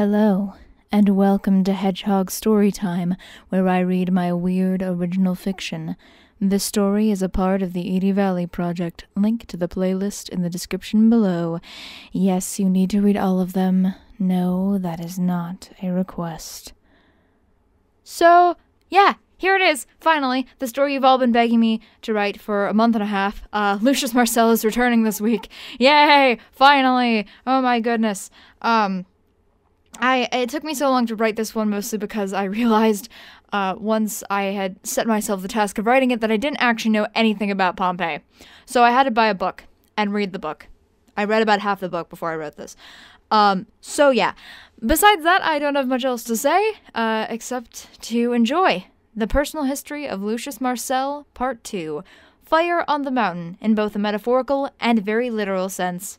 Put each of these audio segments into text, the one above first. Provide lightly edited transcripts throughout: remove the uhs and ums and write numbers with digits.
Hello, and welcome to Hedgehog Storytime, where I read my weird original fiction. This story is a part of the Edie Valley Project. Link to the playlist in the description below. Yes, you need to read all of them. No, that is not a request. So, yeah, here it is, finally, the story you've all been begging me to write for a month and a half. Lucius Marcell is returning this week. Yay, finally! Oh my goodness. It took me so long to write this one, mostly because I realized once I had set myself the task of writing it that I didn't actually know anything about Pompeii. So I had to buy a book and read the book. I read about half the book before I wrote this. So yeah. Besides that, I don't have much else to say, except to enjoy the personal history of Lucius Marcell, Part 2, Fire on the Mountain, in both a metaphorical and very literal sense.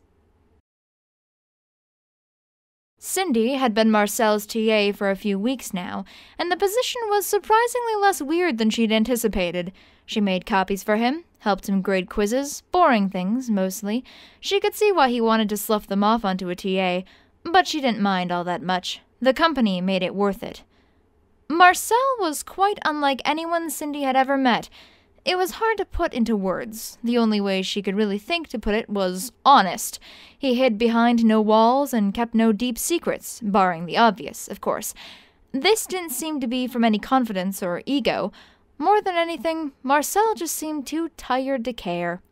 Cindy had been Marcel's TA for a few weeks now, and the position was surprisingly less weird than she'd anticipated. She made copies for him, helped him grade quizzes, boring things, mostly. She could see why he wanted to slough them off onto a TA, but she didn't mind all that much. The company made it worth it. Marcel was quite unlike anyone Cindy had ever met. It was hard to put into words. The only way she could really think to put it was honest. He hid behind no walls and kept no deep secrets, barring the obvious, of course. This didn't seem to be from any confidence or ego. More than anything, Marcel just seemed too tired to care.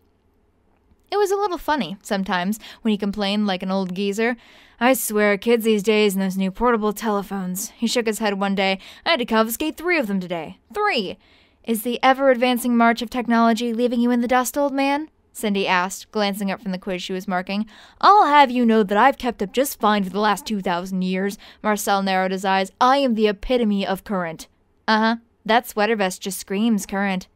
It was a little funny, sometimes, when he complained like an old geezer. I swear, kids these days and those new portable telephones. He shook his head one day. I had to confiscate 3 of them today. 3! Is the ever-advancing march of technology leaving you in the dust, old man? Cindy asked, glancing up from the quiz she was marking. I'll have you know that I've kept up just fine for the last 2,000 years. Marcel narrowed his eyes. I am the epitome of current. Uh-huh. That sweater vest just screams current.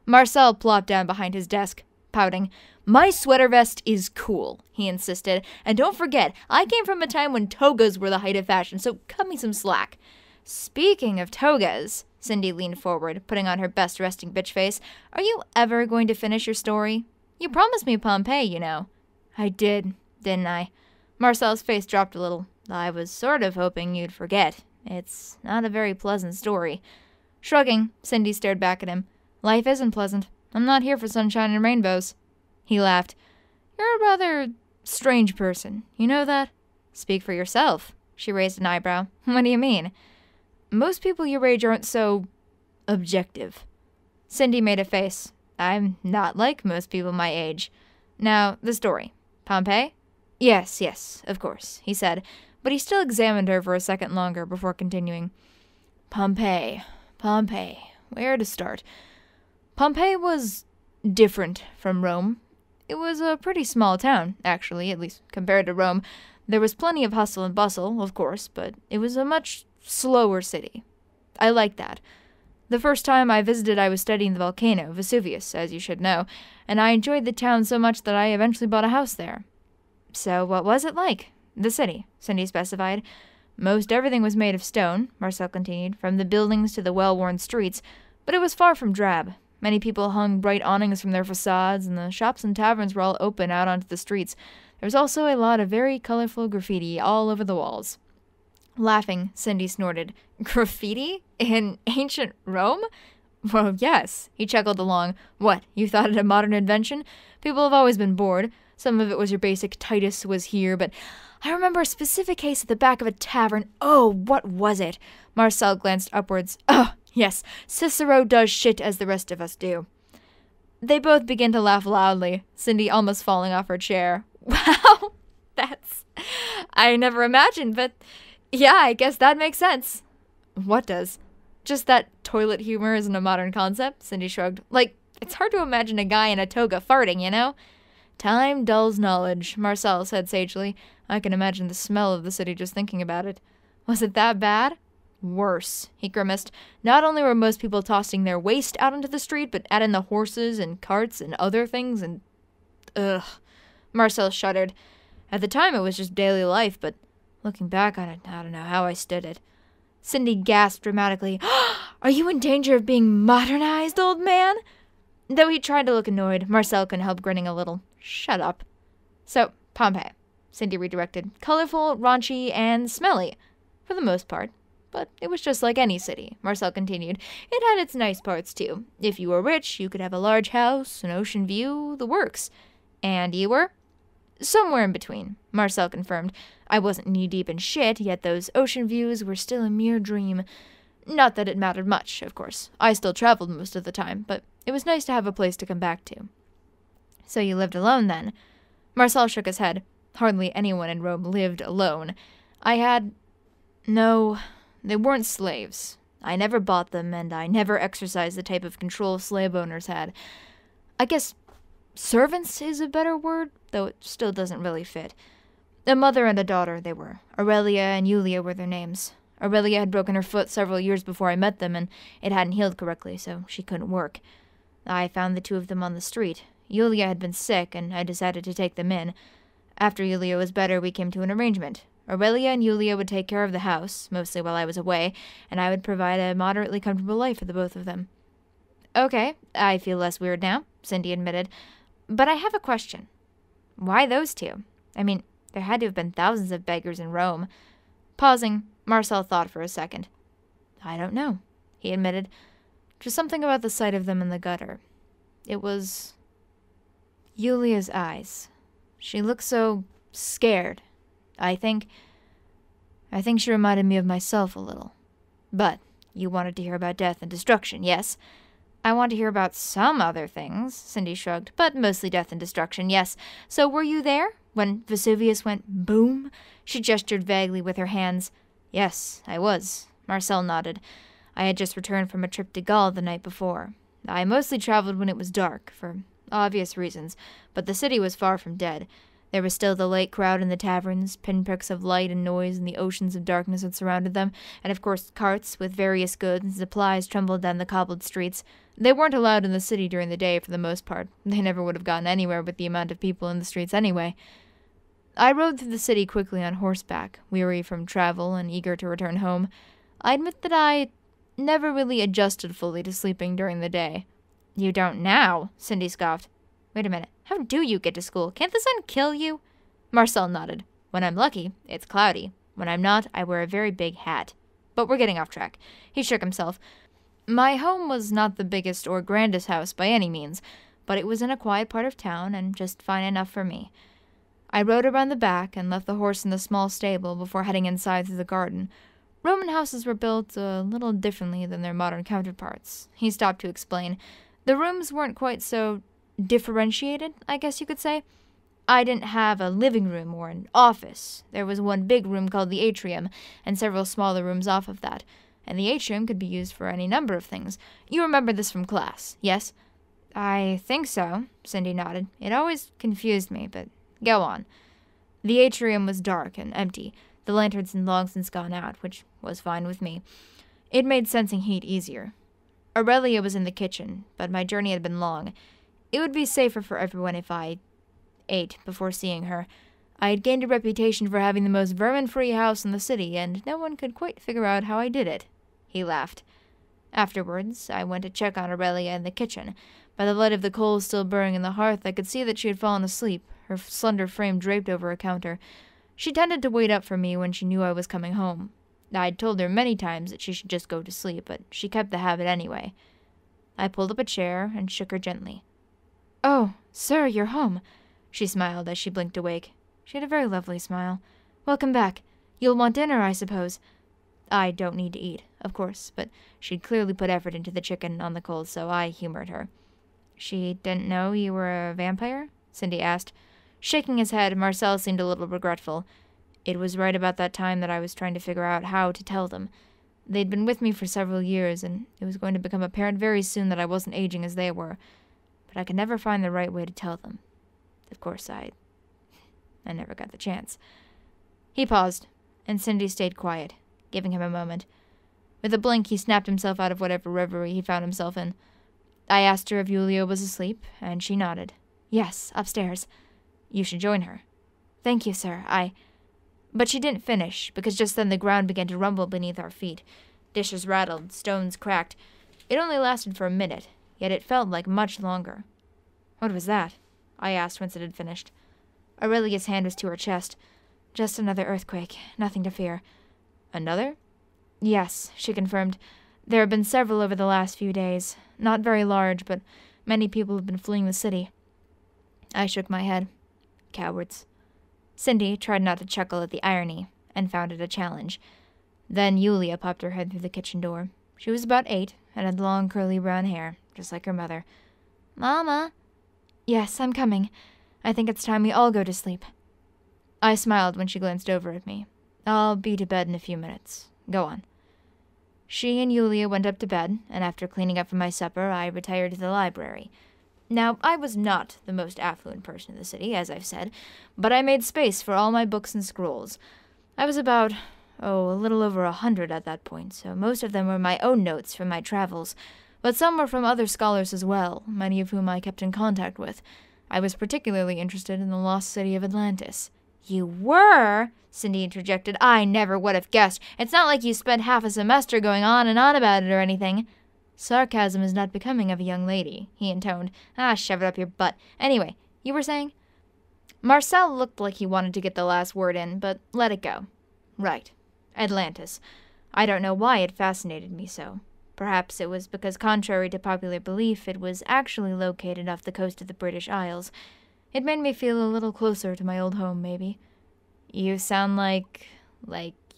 Marcel plopped down behind his desk, pouting. My sweater vest is cool, he insisted. And don't forget, I came from a time when togas were the height of fashion, so cut me some slack. Speaking of togas, Cindy leaned forward, putting on her best resting bitch face, are you ever going to finish your story? You promised me Pompeii, you know. I did, didn't I? Marcel's face dropped a little. I was sort of hoping you'd forget. It's not a very pleasant story. Shrugging, Cindy stared back at him. Life isn't pleasant. I'm not here for sunshine and rainbows. He laughed. You're a rather strange person. You know that? Speak for yourself. She raised an eyebrow. What do you mean? Most people your age aren't so objective. Cindy made a face. I'm not like most people my age. Now, the story. Pompeii? Yes, of course, he said, but he still examined her for a second longer before continuing. Pompeii. Where to start? Pompeii was different from Rome. It was a pretty small town, actually, at least compared to Rome. There was plenty of hustle and bustle, of course, but it was a much slower city. I liked that. The first time I visited, I was studying the volcano, Vesuvius, as you should know, and I enjoyed the town so much that I eventually bought a house there. So what was it like? The city, Cindy specified. Most everything was made of stone, Marcel continued, from the buildings to the well-worn streets, but it was far from drab. Many people hung bright awnings from their facades, and the shops and taverns were all open out onto the streets. There was also a lot of very colorful graffiti all over the walls. Laughing, Cindy snorted. Graffiti? In ancient Rome? Well, yes, he chuckled along. What, you thought it a modern invention? People have always been bored. Some of it was your basic Titus was here, but I remember a specific case at the back of a tavern. Oh, what was it? Marcel glanced upwards. Oh, yes, Cicero does shit as the rest of us do. They both began to laugh loudly, Cindy almost falling off her chair. Wow, I never imagined, but yeah, I guess that makes sense. What does? Just that toilet humor isn't a modern concept, Cindy shrugged. Like, it's hard to imagine a guy in a toga farting, you know? Time dulls knowledge, Marcel said sagely. I can imagine the smell of the city just thinking about it. Was it that bad? Worse, he grimaced. Not only were most people tossing their waste out into the street, but add in the horses and carts and other things and... Ugh. Marcel shuddered. At the time, it was just daily life, but looking back on it, I don't know how I stood it. Cindy gasped dramatically. Are you in danger of being modernized, old man? Though he tried to look annoyed, Marcel couldn't help grinning a little. Shut up. So, Pompeii, Cindy redirected. Colorful, raunchy, and smelly. for the most part. But it was just like any city, Marcel continued. It had its nice parts, too. If you were rich, you could have a large house, an ocean view, the works. And you were? Somewhere in between, Marcel confirmed. I wasn't knee-deep in shit, yet those ocean views were still a mere dream. Not that it mattered much, of course. I still traveled most of the time, but it was nice to have a place to come back to. So you lived alone, then? Marcel shook his head. Hardly anyone in Rome lived alone. No, they weren't slaves. I never bought them, and I never exercised the type of control slave owners had. I guess servants is a better word, though it still doesn't really fit. A mother and a daughter, they were. Aurelia and Julia were their names. Aurelia had broken her foot several years before I met them, and it hadn't healed correctly, so she couldn't work. I found the two of them on the street. Julia had been sick, and I decided to take them in. After Julia was better, we came to an arrangement. Aurelia and Julia would take care of the house, mostly while I was away, and I would provide a moderately comfortable life for the both of them. Okay, I feel less weird now, Cindy admitted. But I have a question. Why those two? I mean, there had to have been thousands of beggars in Rome. Pausing, Marcel thought for a second. I don't know, he admitted. Just something about the sight of them in the gutter. It was Julia's eyes. She looked so scared. I think she reminded me of myself a little. But you wanted to hear about death and destruction, yes? I want to hear about some other things, Cindy shrugged, but mostly death and destruction, yes. So were you there when Vesuvius went boom? She gestured vaguely with her hands. Yes, I was. Marcel nodded. I had just returned from a trip to Gaul the night before. I mostly traveled when it was dark, for obvious reasons, but the city was far from dead. There was still the late crowd in the taverns, pinpricks of light and noise in the oceans of darkness that surrounded them, and of course carts with various goods and supplies trembled down the cobbled streets. They weren't allowed in the city during the day for the most part. They never would have gotten anywhere with the amount of people in the streets anyway. I rode through the city quickly on horseback, weary from travel and eager to return home. I admit that I never really adjusted fully to sleeping during the day. You don't now, Cindy scoffed. Wait a minute. How do you get to school? Can't the sun kill you? Marcel nodded. When I'm lucky, it's cloudy. When I'm not, I wear a very big hat. But we're getting off track. He shook himself. My home was not the biggest or grandest house by any means, but it was in a quiet part of town and just fine enough for me. I rode around the back and left the horse in the small stable before heading inside through the garden. Roman houses were built a little differently than their modern counterparts. He stopped to explain. The rooms weren't quite so differentiated, I guess you could say. I didn't have a living room or an office. There was one big room called the atrium, and several smaller rooms off of that. And the atrium could be used for any number of things. You remember this from class, yes? I think so, Cindy nodded. It always confused me, but go on. The atrium was dark and empty. The lanterns had long since gone out, which was fine with me. It made sensing heat easier. Aurelia was in the kitchen, but my journey had been long. It would be safer for everyone if I ate before seeing her. I had gained a reputation for having the most vermin-free house in the city, and no one could quite figure out how I did it. He laughed. Afterwards, I went to check on Aurelia in the kitchen. By the light of the coals still burning in the hearth, I could see that she had fallen asleep, her slender frame draped over a counter. She tended to wait up for me when she knew I was coming home. I'd told her many times that she should just go to sleep, but she kept the habit anyway. I pulled up a chair and shook her gently. Oh, sir, you're home, she smiled as she blinked awake. She had a very lovely smile. Welcome back. You'll want dinner, I suppose. I don't need to eat, of course, but she'd clearly put effort into the chicken on the coals, so I humored her. She didn't know you were a vampire? Cindy asked. Shaking his head, Marcel seemed a little regretful. It was right about that time that I was trying to figure out how to tell them. They'd been with me for several years, and it was going to become apparent very soon that I wasn't aging as they were. But I could never find the right way to tell them. Of course, I never got the chance. He paused, and Cindy stayed quiet, giving him a moment. With a blink, he snapped himself out of whatever reverie he found himself in. I asked her if Julia was asleep, and she nodded. Yes, upstairs. You should join her. Thank you, sir. But she didn't finish, because just then the ground began to rumble beneath our feet. Dishes rattled, stones cracked. It only lasted for a minute, yet it felt like much longer. What was that? I asked once it had finished. Aurelia's hand was to her chest. Just another earthquake. Nothing to fear. Another? Yes, she confirmed. There have been several over the last few days. Not very large, but many people have been fleeing the city. I shook my head. Cowards. Cindy tried not to chuckle at the irony, and found it a challenge. Then Yulia popped her head through the kitchen door. She was about 8, and had long curly brown hair, just like her mother. Mama? Yes, I'm coming. I think it's time we all go to sleep. I smiled when she glanced over at me. I'll be to bed in a few minutes. Go on. She and Yulia went up to bed, and after cleaning up for my supper, I retired to the library. Now, I was not the most affluent person in the city, as I've said, but I made space for all my books and scrolls. I was about, a little over 100 at that point, so most of them were my own notes from my travels, but some were from other scholars as well, many of whom I kept in contact with. I was particularly interested in the lost city of Atlantis. You were? Cindy interjected. I never would have guessed. It's not like you spent half a semester going on and on about it or anything. Sarcasm is not becoming of a young lady, he intoned. Shove it up your butt. Anyway, you were saying? Marcel looked like he wanted to get the last word in, but let it go. Right. Atlantis. I don't know why it fascinated me so. Perhaps it was because, contrary to popular belief, it was actually located off the coast of the British Isles. It made me feel a little closer to my old home, maybe. You sound like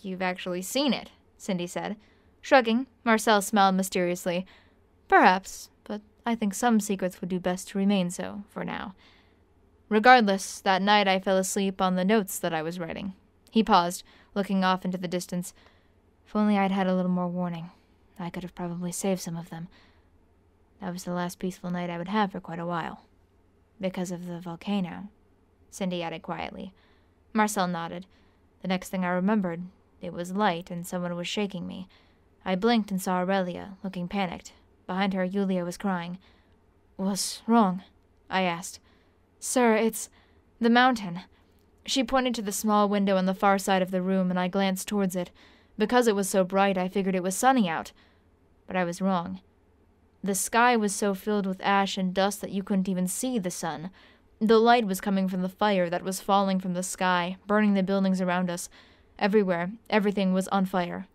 you've actually seen it, Cindy said. Shrugging, Marcel smiled mysteriously. Perhaps, but I think some secrets would do best to remain so, for now. Regardless, that night I fell asleep on the notes that I was writing. He paused, looking off into the distance. If only I'd had a little more warning. I could have probably saved some of them. That was the last peaceful night I would have for quite a while. Because of the volcano, Cindy added quietly. Marcel nodded. The next thing I remembered, it was light and someone was shaking me. I blinked and saw Aurelia, looking panicked. Behind her, Yulia was crying. What's wrong? I asked. Sir, it's the mountain. She pointed to the small window on the far side of the room, and I glanced towards it. Because it was so bright, I figured it was sunny out. But I was wrong. The sky was so filled with ash and dust that you couldn't even see the sun. The light was coming from the fire that was falling from the sky, burning the buildings around us. Everywhere, everything was on fire.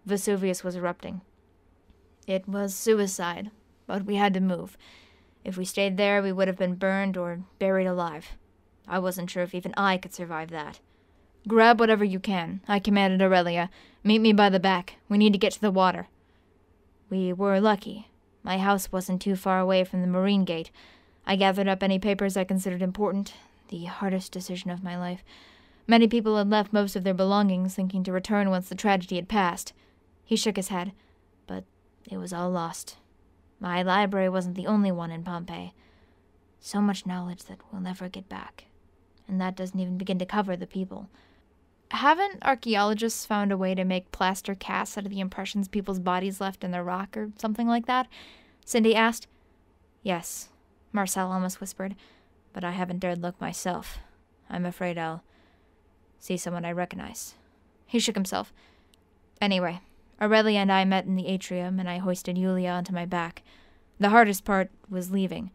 Vesuvius was erupting. It was suicide, but we had to move. If we stayed there, we would have been burned or buried alive. I wasn't sure if even I could survive that. Grab whatever you can, I commanded Aurelia. Meet me by the back. We need to get to the water. We were lucky. My house wasn't too far away from the marine gate. I gathered up any papers I considered important, the hardest decision of my life. Many people had left most of their belongings, thinking to return once the tragedy had passed. He shook his head, but it was all lost. My library wasn't the only one in Pompeii. So much knowledge that we'll never get back. And that doesn't even begin to cover the people. Haven't archaeologists found a way to make plaster casts out of the impressions people's bodies left in the rock or something like that? Cindy asked. Yes, Marcel almost whispered, but I haven't dared look myself. I'm afraid I'll see someone I recognize. He shook himself. Anyway, Aurelia and I met in the atrium, and I hoisted Yulia onto my back. The hardest part was leaving.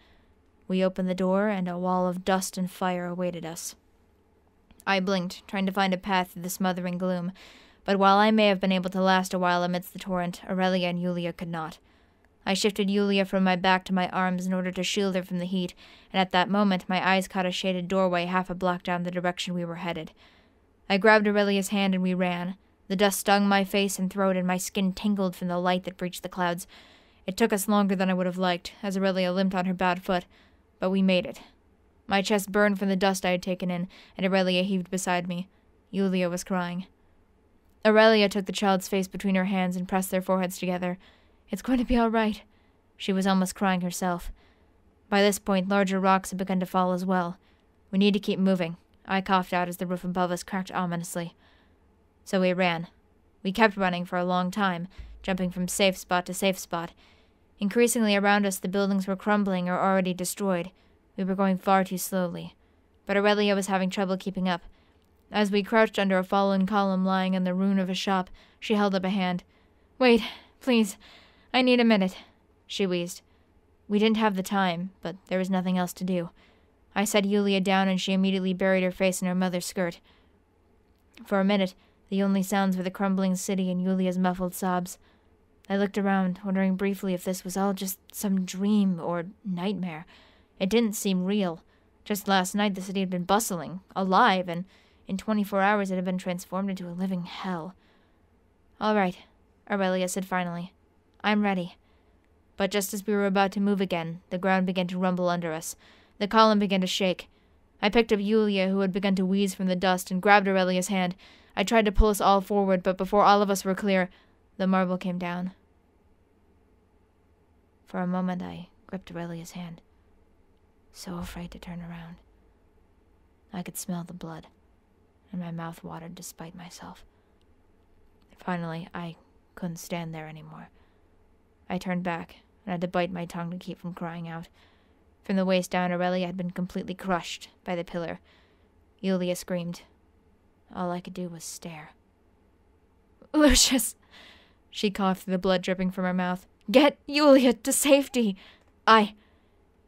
We opened the door, and a wall of dust and fire awaited us. I blinked, trying to find a path through the smothering gloom, but while I may have been able to last a while amidst the torrent, Aurelia and Yulia could not. I shifted Yulia from my back to my arms in order to shield her from the heat, and at that moment my eyes caught a shaded doorway half a block down the direction we were headed. I grabbed Aurelia's hand and we ran. The dust stung my face and throat, and my skin tingled from the light that breached the clouds. It took us longer than I would have liked, as Aurelia limped on her bad foot, but we made it. My chest burned from the dust I had taken in, and Aurelia heaved beside me. Yulia was crying. Aurelia took the child's face between her hands and pressed their foreheads together. It's going to be all right. She was almost crying herself. By this point, larger rocks had begun to fall as well. We need to keep moving. I coughed out as the roof above us cracked ominously. So we ran. We kept running for a long time, jumping from safe spot to safe spot. Increasingly around us, the buildings were crumbling or already destroyed. We were going far too slowly. But Aurelia was having trouble keeping up. As we crouched under a fallen column lying in the ruin of a shop, she held up a hand. Wait, please. I need a minute, she wheezed. We didn't have the time, but there was nothing else to do. I set Yulia down, and she immediately buried her face in her mother's skirt. For a minute, the The only sounds were the crumbling city and Yulia's muffled sobs. I looked around, wondering briefly if this was all just some dream or nightmare. It didn't seem real. Just last night the city had been bustling, alive, and in 24 hours it had been transformed into a living hell. "All right," Aurelia said finally. "I'm ready." But just as we were about to move again, the ground began to rumble under us. The column began to shake. I picked up Yulia, who had begun to wheeze from the dust, and grabbed Aurelia's hand. I tried to pull us all forward, but before all of us were clear, the marble came down. For a moment I gripped Aurelia's hand, so afraid to turn around. I could smell the blood, and my mouth watered despite myself. Finally, I couldn't stand there anymore. I turned back, and had to bite my tongue to keep from crying out. From the waist down, Aurelia had been completely crushed by the pillar. Yulia screamed. All I could do was stare. "Lucius!" She coughed through the blood dripping from her mouth. "Get Yulia to safety!"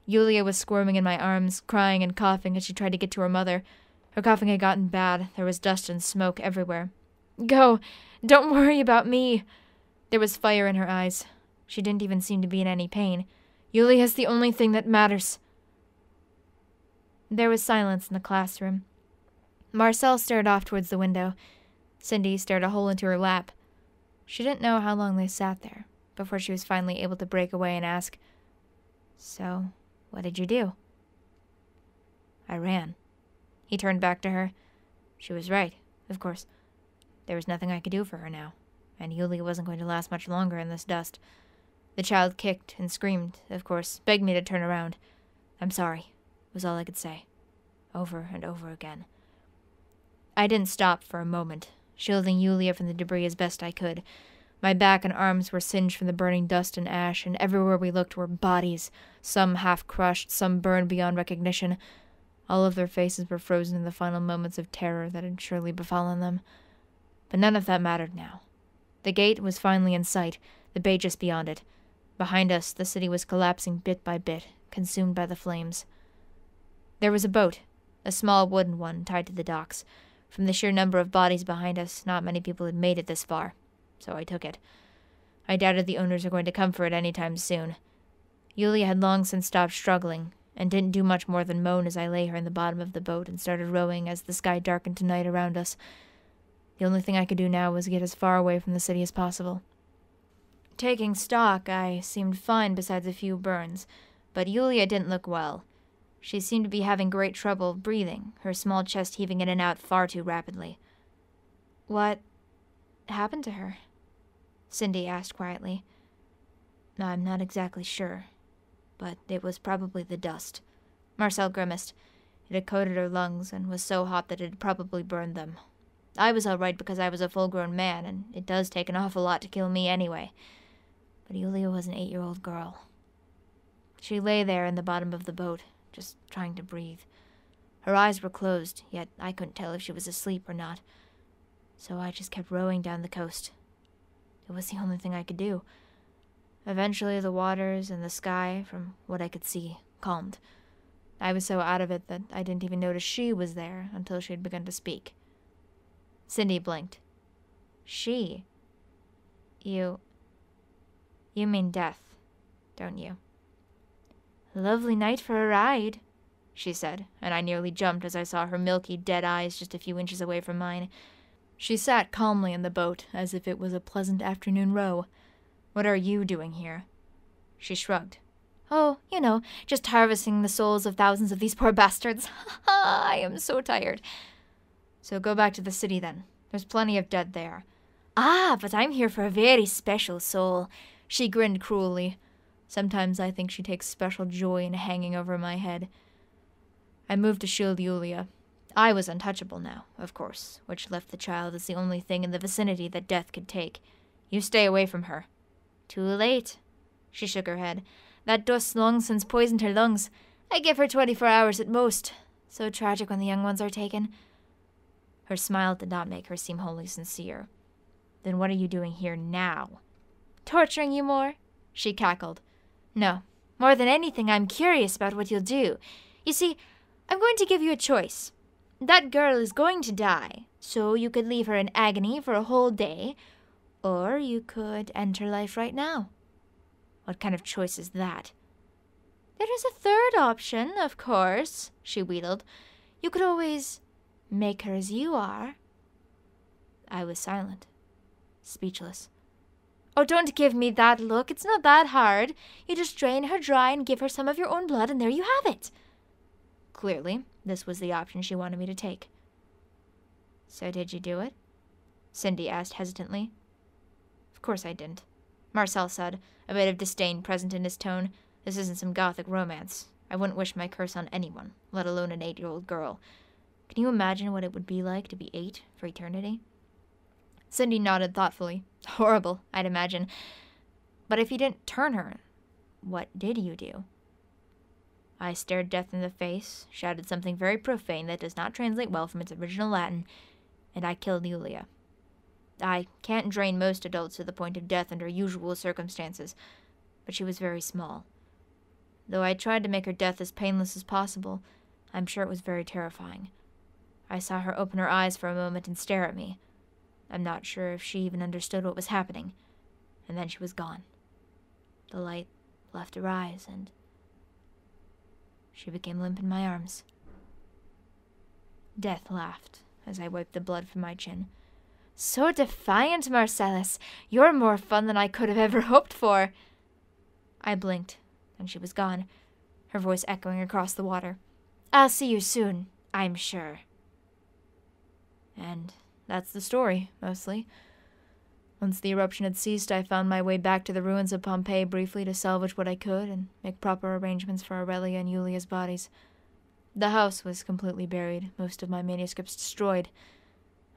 Yulia was squirming in my arms, crying and coughing as she tried to get to her mother. Her coughing had gotten bad. There was dust and smoke everywhere. "Go! Don't worry about me!" There was fire in her eyes. She didn't even seem to be in any pain. "Yulia's the only thing that matters." There was silence in the classroom. Marcel stared off towards the window. Cindy stared a hole into her lap. She didn't know how long they sat there before she was finally able to break away and ask, "So, what did you do?" "I ran." He turned back to her. She was right, of course. There was nothing I could do for her now, and Yulia wasn't going to last much longer in this dust. The child kicked and screamed, of course, begged me to turn around. "I'm sorry," was all I could say, over and over again. I didn't stop for a moment, shielding Yulia from the debris as best I could. My back and arms were singed from the burning dust and ash, and everywhere we looked were bodies, some half-crushed, some burned beyond recognition. All of their faces were frozen in the final moments of terror that had surely befallen them. But none of that mattered now. The gate was finally in sight, the bay just beyond it. Behind us, the city was collapsing bit by bit, consumed by the flames. There was a boat, a small wooden one tied to the docks. From the sheer number of bodies behind us, not many people had made it this far, so I took it. I doubted the owners were going to come for it any time soon. Yulia had long since stopped struggling, and didn't do much more than moan as I lay her in the bottom of the boat and started rowing as the sky darkened to night around us. The only thing I could do now was get as far away from the city as possible. Taking stock, I seemed fine besides a few burns, but Yulia didn't look well. She seemed to be having great trouble breathing, her small chest heaving in and out far too rapidly. "What happened to her?" Cindy asked quietly. "I'm not exactly sure, but it was probably the dust." Marcel grimaced. It had coated her lungs and was so hot that it had probably burned them. I was all right because I was a full-grown man, and it does take an awful lot to kill me anyway. But Yulia was an 8-year-old girl. She lay there in the bottom of the boat, just trying to breathe. Her eyes were closed, yet I couldn't tell if she was asleep or not. So I just kept rowing down the coast. It was the only thing I could do. Eventually the waters and the sky, from what I could see, calmed. I was so out of it that I didn't even notice she was there until she had begun to speak. Cindy blinked. "She? You mean death, don't you?" "Lovely night for a ride," she said, and I nearly jumped as I saw her milky, dead eyes just a few inches away from mine. She sat calmly in the boat, as if it was a pleasant afternoon row. "What are you doing here?" She shrugged. "Oh, just harvesting the souls of thousands of these poor bastards. I am so tired." "So go back to the city, then. There's plenty of dead there." "Ah, but I'm here for a very special soul." She grinned cruelly. Sometimes I think she takes special joy in hanging over my head. I moved to shield Yulia. I was untouchable now, of course, which left the child as the only thing in the vicinity that death could take. "You stay away from her." "Too late." She shook her head. "That dust long since poisoned her lungs. I give her 24 hours at most. So tragic when the young ones are taken." Her smile did not make her seem wholly sincere. "Then what are you doing here now?" "Torturing you more?" She cackled. "No. More than anything, I'm curious about what you'll do. You see, I'm going to give you a choice. That girl is going to die, So you could leave her in agony for a whole day, or you could end her life right now. What kind of choice is that? There is a third option, of course, she wheedled. You could always make her as you are. I was silent, speechless. Oh, don't give me that look. It's not that hard. You just drain her dry and give her some of your own blood, and there you have it. Clearly, this was the option she wanted me to take. So did you do it? Cindy asked hesitantly. Of course I didn't, Marcel said, a bit of disdain present in his tone. This isn't some gothic romance. I wouldn't wish my curse on anyone, let alone an 8-year-old girl. Can you imagine what it would be like to be 8 for eternity? Cindy nodded thoughtfully. Horrible, I'd imagine. But if you didn't turn her, what did you do? I stared death in the face, shouted something very profane that does not translate well from its original Latin, and I killed Yulia. I can't drain most adults to the point of death under usual circumstances, but she was very small. Though I tried to make her death as painless as possible, I'm sure it was very terrifying. I saw her open her eyes for a moment and stare at me. I'm not sure if she even understood what was happening, and then she was gone. The light left her eyes, and she became limp in my arms. Death laughed as I wiped the blood from my chin. So defiant, Marcellus. You're more fun than I could have ever hoped for. I blinked, and she was gone, her voice echoing across the water. I'll see you soon, I'm sure. And that's the story, mostly. Once the eruption had ceased, I found my way back to the ruins of Pompeii briefly to salvage what I could and make proper arrangements for Aurelia and Julia's bodies. The house was completely buried, most of my manuscripts destroyed.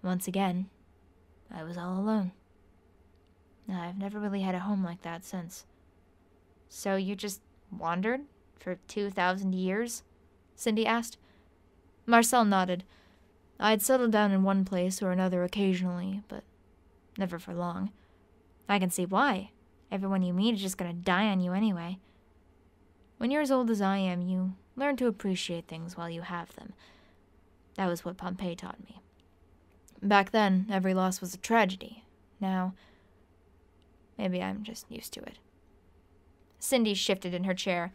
Once again, I was all alone. I've never really had a home like that since. So you just wandered for 2,000 years? Cindy asked. Marcel nodded. I'd settled down in one place or another occasionally, but never for long. I can see why. Everyone you meet is just going to die on you anyway. When you're as old as I am, you learn to appreciate things while you have them. That was what Pompeii taught me. Back then, every loss was a tragedy. Now, maybe I'm just used to it. Cindy shifted in her chair.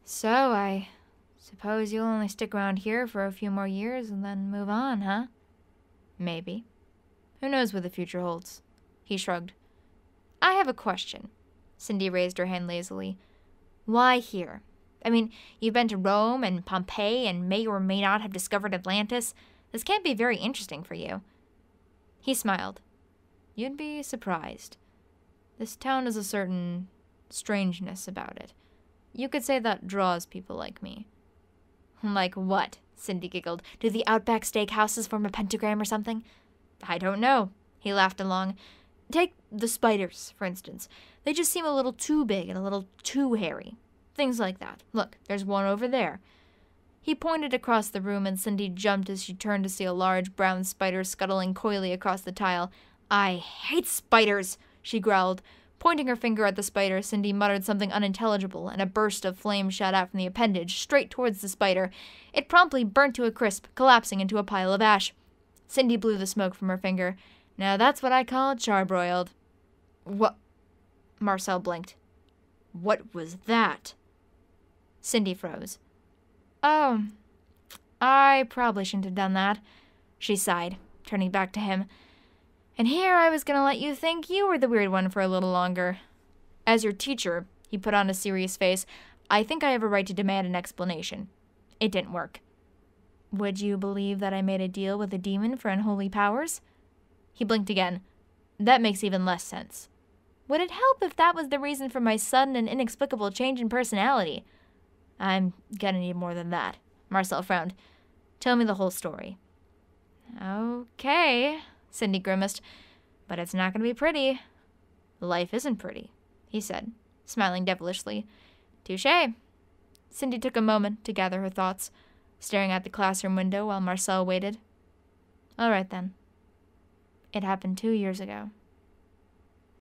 So, I suppose you'll only stick around here for a few more years and then move on, huh? Maybe. Who knows what the future holds? He shrugged. I have a question. Cindy raised her hand lazily. Why here? I mean, you've been to Rome and Pompeii and may or may not have discovered Atlantis. This can't be very interesting for you. He smiled. You'd be surprised. This town has a certain strangeness about it. You could say that draws people like me. Like what? Cindy giggled. Do the Outback steakhouses form a pentagram or something? I don't know. He laughed along. Take the spiders, for instance. They just seem a little too big and a little too hairy. Things like that. Look, there's one over there. He pointed across the room, and Cindy jumped as she turned to see a large brown spider scuttling coyly across the tile. I hate spiders, she growled. Pointing her finger at the spider, Cindy muttered something unintelligible, and a burst of flame shot out from the appendage, straight towards the spider. It promptly burnt to a crisp, collapsing into a pile of ash. Cindy blew the smoke from her finger. Now that's what I call charbroiled. What? Marcel blinked. What was that? Cindy froze. Oh, I probably shouldn't have done that, she sighed, turning back to him. And here I was going to let you think you were the weird one for a little longer. As your teacher, he put on a serious face, I think I have a right to demand an explanation. It didn't work. Would you believe that I made a deal with a demon for unholy powers? He blinked again. That makes even less sense. Would it help if that was the reason for my sudden and inexplicable change in personality? I'm gonna need more than that. Marcel frowned. Tell me the whole story. Okay, Cindy grimaced, but it's not gonna be pretty. Life isn't pretty, he said, smiling devilishly. Touché. Cindy took a moment to gather her thoughts, staring at the classroom window while Marcel waited. All right, then. It happened 2 years ago.